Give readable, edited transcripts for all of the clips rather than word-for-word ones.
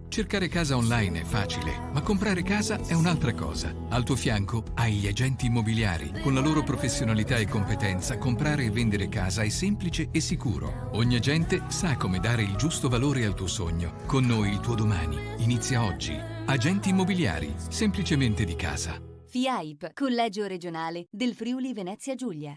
Cercare casa online è facile, ma comprare casa è un'altra cosa. Al tuo fianco hai gli agenti immobiliari. Con la loro professionalità e competenza, comprare e vendere casa è semplice e sicuro. Ogni agente sa come dare il giusto valore al tuo sogno. Con noi il tuo domani inizia oggi. Agenti immobiliari, semplicemente di casa. FIAIP, Collegio Regionale del Friuli Venezia Giulia.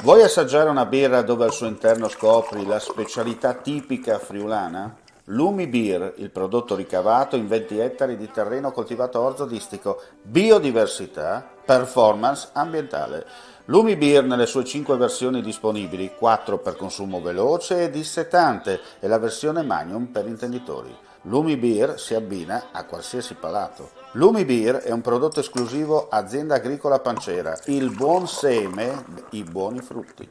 Vuoi assaggiare una birra dove al suo interno scopri la specialità tipica friulana? Lumi Beer, il prodotto ricavato in 20 ettari di terreno coltivato orzodistico, biodiversità, performance ambientale. Lumi Beer nelle sue 5 versioni disponibili, 4 per consumo veloce e dissetante e la versione Magnum per intenditori. Lumi Beer si abbina a qualsiasi palato. Lumi Beer è un prodotto esclusivo Azienda Agricola Pancera, il buon seme, i buoni frutti.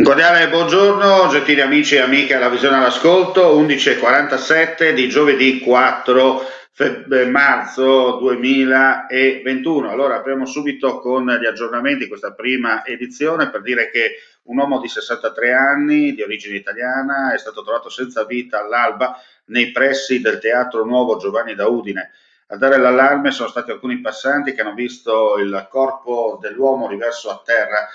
Cordiale buongiorno, gentili amici e amiche alla visione all'ascolto, 11:47 di giovedì 4 marzo 2021. Allora apriamo subito con gli aggiornamenti, questa prima edizione, per dire che un uomo di 63 anni, di origine italiana, è stato trovato senza vita all'alba nei pressi del Teatro Nuovo Giovanni da Udine. A dare l'allarme sono stati alcuni passanti che hanno visto il corpo dell'uomo riverso a terra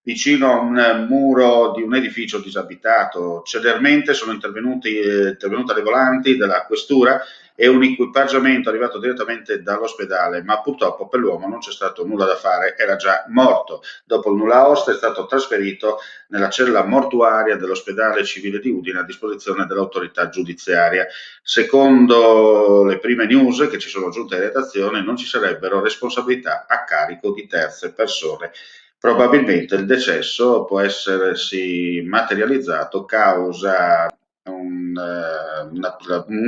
vicino a un muro di un edificio disabitato. Celermente sono intervenute le volanti della questura e un equipaggiamento arrivato direttamente dall'ospedale, ma purtroppo per l'uomo non c'è stato nulla da fare, era già morto. Dopo il nulla osta è stato trasferito nella cella mortuaria dell'ospedale civile di Udine a disposizione dell'autorità giudiziaria. Secondo le prime news che ci sono giunte in redazione non ci sarebbero responsabilità a carico di terze persone. Probabilmente il decesso può essersi materializzato causa un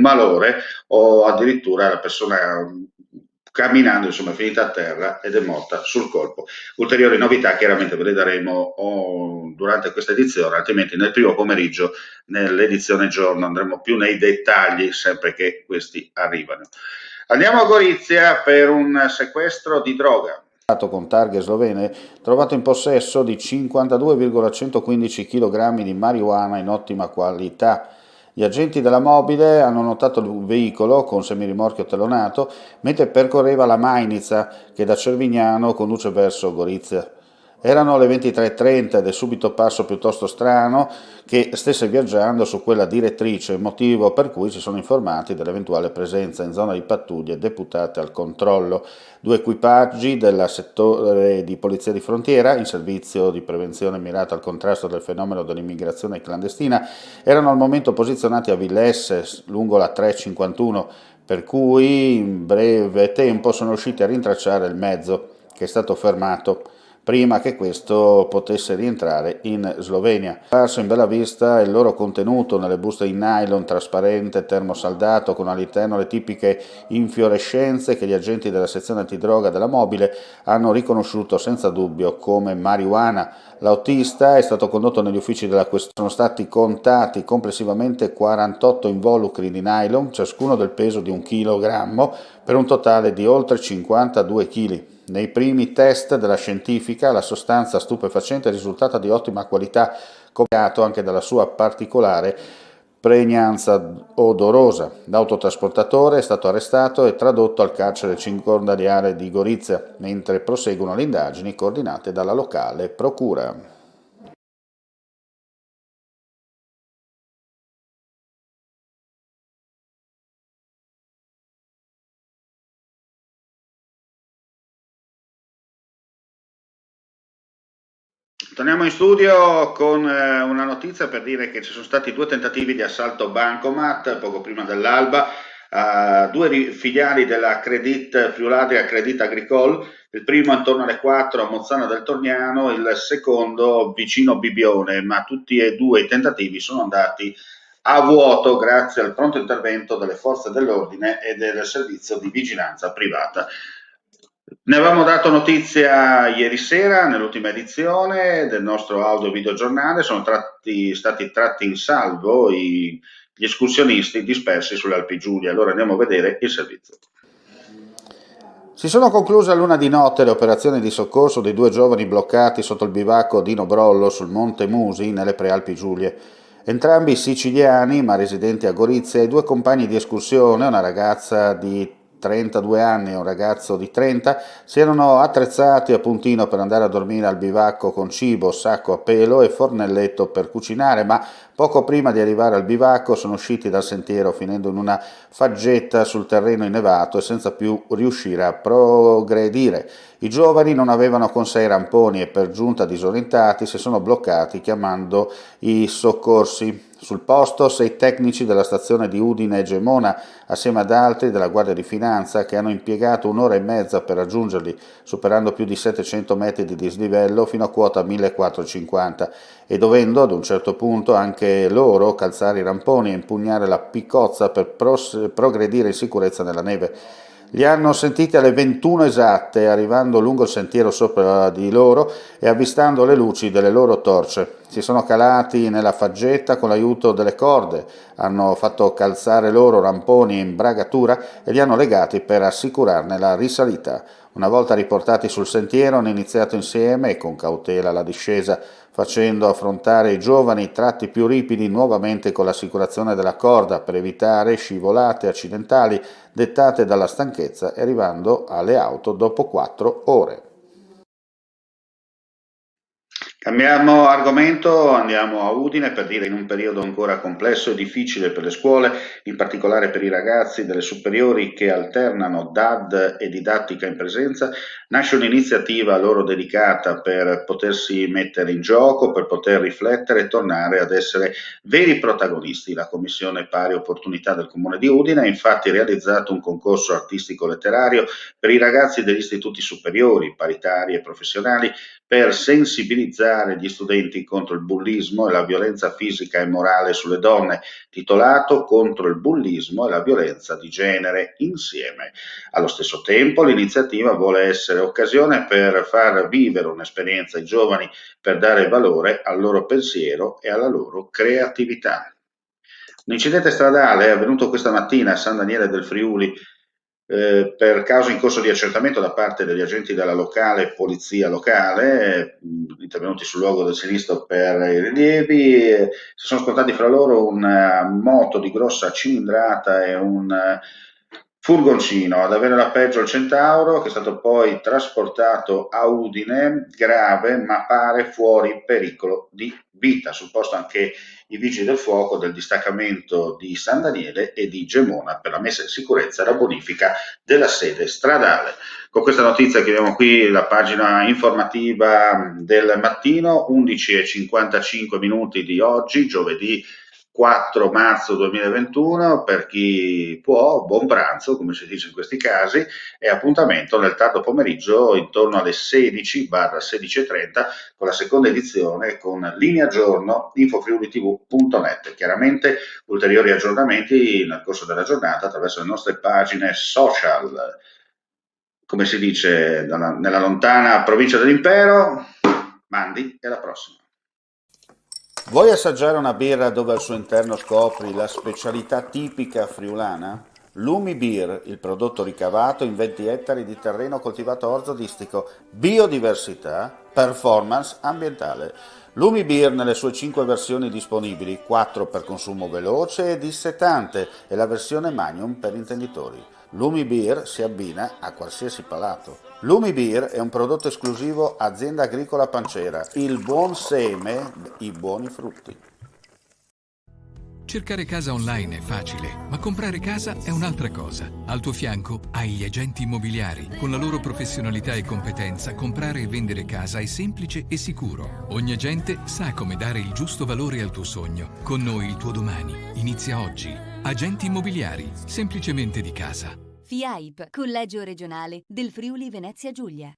malore o addirittura la persona camminando insomma è finita a terra ed è morta sul colpo. Ulteriori novità chiaramente ve le daremo durante questa edizione, altrimenti nel primo pomeriggio nell'edizione giorno andremo più nei dettagli sempre che questi arrivano. Andiamo a Gorizia per un sequestro di droga. Con targhe slovene, trovato in possesso di 52,115 kg di marijuana in ottima qualità. Gli agenti della mobile hanno notato il veicolo con semirimorchio telonato mentre percorreva la Mainitsa che da Cervignano conduce verso Gorizia. Erano le 23:30 ed è subito parso piuttosto strano che stesse viaggiando su quella direttrice, motivo per cui si sono informati dell'eventuale presenza in zona di pattuglie deputate al controllo. 2 equipaggi del settore di polizia di frontiera, in servizio di prevenzione mirata al contrasto del fenomeno dell'immigrazione clandestina, erano al momento posizionati a Villesse, lungo la 351, per cui in breve tempo sono riusciti a rintracciare il mezzo, che è stato fermato prima che questo potesse rientrare in Slovenia. Apparso in bella vista il loro contenuto nelle buste in nylon trasparente termosaldato con all'interno le tipiche infiorescenze che gli agenti della sezione antidroga della mobile hanno riconosciuto senza dubbio come marijuana. L'autista è stato condotto negli uffici della questura. Sono stati contati complessivamente 48 involucri di nylon, ciascuno del peso di 1 chilogrammo, per un totale di oltre 52 kg. Nei primi test della scientifica la sostanza stupefacente è risultata di ottima qualità, copiato anche dalla sua particolare pregnanza odorosa. L'autotrasportatore è stato arrestato e tradotto al carcere circondariale di Gorizia, mentre proseguono le indagini coordinate dalla locale procura. Torniamo in studio con una notizia per dire che ci sono stati 2 tentativi di assalto bancomat poco prima dell'alba Due filiali della Credit Friuladria, Credit Agricole, il primo intorno alle 4 a Mozzana del Torniano, il secondo vicino Bibione, ma tutti e due i tentativi sono andati a vuoto grazie al pronto intervento delle forze dell'ordine e del servizio di vigilanza privata. Ne avevamo dato notizia ieri sera nell'ultima edizione del nostro audio videogiornale, sono stati tratti in salvo gli escursionisti dispersi sulle Alpi Giulie. Allora andiamo a vedere il servizio. Si sono concluse a luna di notte le operazioni di soccorso di due giovani bloccati sotto il bivacco Dino Brollo sul Monte Musi nelle Prealpi Giulie. Entrambi siciliani ma residenti a Gorizia e due compagni di escursione, una ragazza di 32 anni e un ragazzo di 30, si erano attrezzati a puntino per andare a dormire al bivacco con cibo, sacco a pelo e fornelletto per cucinare, ma poco prima di arrivare al bivacco sono usciti dal sentiero finendo in una faggetta sul terreno innevato e senza più riuscire a progredire. I giovani non avevano con sé i ramponi e per giunta disorientati si sono bloccati chiamando i soccorsi. Sul posto 6 tecnici della stazione di Udine e Gemona, assieme ad altri della Guardia di Finanza, che hanno impiegato un'ora e mezza per raggiungerli, superando più di 700 metri di dislivello fino a quota 1450 e dovendo ad un certo punto anche loro calzare i ramponi e impugnare la piccozza per progredire in sicurezza nella neve. Li hanno sentiti alle 21 esatte, arrivando lungo il sentiero sopra di loro e avvistando le luci delle loro torce. Si sono calati nella faggetta con l'aiuto delle corde, hanno fatto calzare loro ramponi in bragatura e li hanno legati per assicurarne la risalita. Una volta riportati sul sentiero hanno iniziato insieme e con cautela la discesa, facendo affrontare i giovani tratti più ripidi nuovamente con l'assicurazione della corda per evitare scivolate accidentali dettate dalla stanchezza e arrivando alle auto dopo 4 ore. Cambiamo argomento, andiamo a Udine per dire in un periodo ancora complesso e difficile per le scuole, in particolare per i ragazzi delle superiori che alternano DAD e didattica in presenza, nasce un'iniziativa loro dedicata per potersi mettere in gioco, per poter riflettere e tornare ad essere veri protagonisti. La Commissione Pari Opportunità del Comune di Udine ha infatti realizzato un concorso artistico-letterario per i ragazzi degli istituti superiori, paritari e professionali per sensibilizzare gli studenti contro il bullismo e la violenza fisica e morale sulle donne, titolato Contro il bullismo e la violenza di genere insieme. Allo stesso tempo l'iniziativa vuole essere occasione per far vivere un'esperienza ai giovani per dare valore al loro pensiero e alla loro creatività. Un incidente stradale è avvenuto questa mattina a San Daniele del Friuli per causa in corso di accertamento da parte degli agenti della polizia locale, intervenuti sul luogo del sinistro per i rilievi, si sono scontrati fra loro una moto di grossa cilindrata e un furgoncino. Ad avere la peggio il Centauro, che è stato poi trasportato a Udine, grave ma pare fuori pericolo di vita. Sul posto anche i vigili del fuoco del distaccamento di San Daniele e di Gemona per la messa in sicurezza e la bonifica della sede stradale. Con questa notizia chiudiamo qui la pagina informativa del mattino, 11:55 di oggi, giovedì 4 marzo 2021, per chi può, buon pranzo, come si dice in questi casi, e appuntamento nel tardo pomeriggio intorno alle 16-16:30 con la seconda edizione con Linea Giorno, infofriulitv.net. Chiaramente ulteriori aggiornamenti nel corso della giornata attraverso le nostre pagine social. Come si dice nella lontana provincia dell'impero, mandi e alla prossima. Vuoi assaggiare una birra dove al suo interno scopri la specialità tipica friulana? Lumi Beer, il prodotto ricavato in 20 ettari di terreno coltivato a orzo distico, biodiversità, performance ambientale. Lumi Beer nelle sue 5 versioni disponibili, 4 per consumo veloce e dissetante e la versione Magnum per intenditori. Lumi Beer si abbina a qualsiasi palato. Lumi Beer è un prodotto esclusivo Azienda Agricola Pancera, il buon seme, i buoni frutti. Cercare casa online è facile, ma comprare casa è un'altra cosa. Al tuo fianco hai gli agenti immobiliari. Con la loro professionalità e competenza, comprare e vendere casa è semplice e sicuro. Ogni agente sa come dare il giusto valore al tuo sogno. Con noi il tuo domani inizia oggi. Agenti immobiliari, semplicemente di casa. FIAIP, Collegio regionale del Friuli Venezia Giulia.